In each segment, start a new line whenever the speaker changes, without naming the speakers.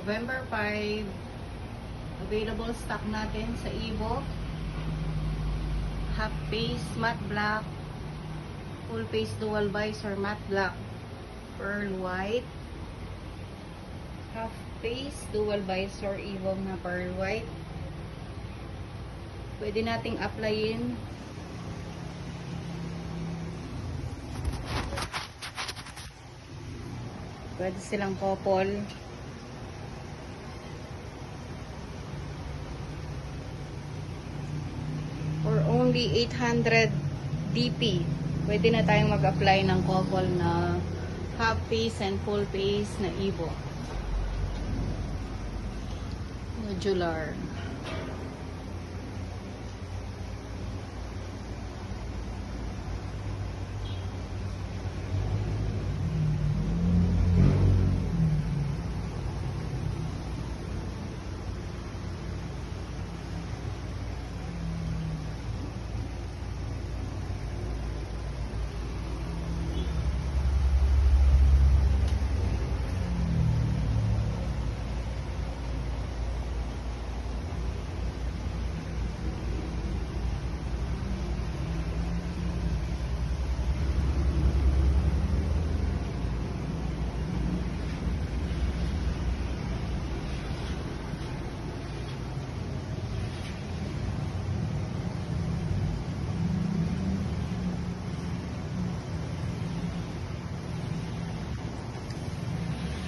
November 5. Available stock natin sa Evo. Half face matte black, full face dual visor matte black, pearl white, half face dual visor Evo na pearl white. Pwede nating applyin. Pwede silang couple. For only 800 DP, pwede na tayong mag-apply ng couple na half face and full face na Evo. Modular.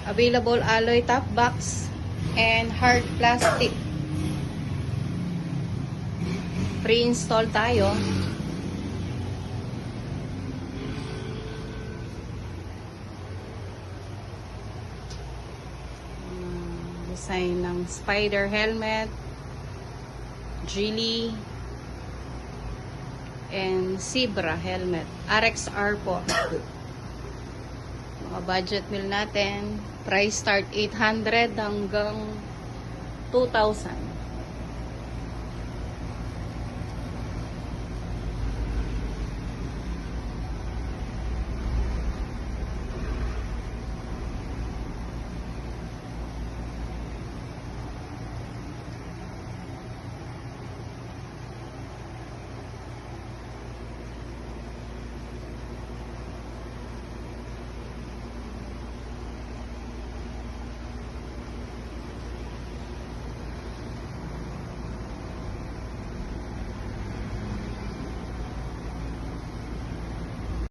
Available alloy top box and hard plastic. Pre-install tayo. Design ng spider helmet, Geely, and Zebra helmet. RXR po. Mga budget meal natin. Price start 800 hanggang 2,000.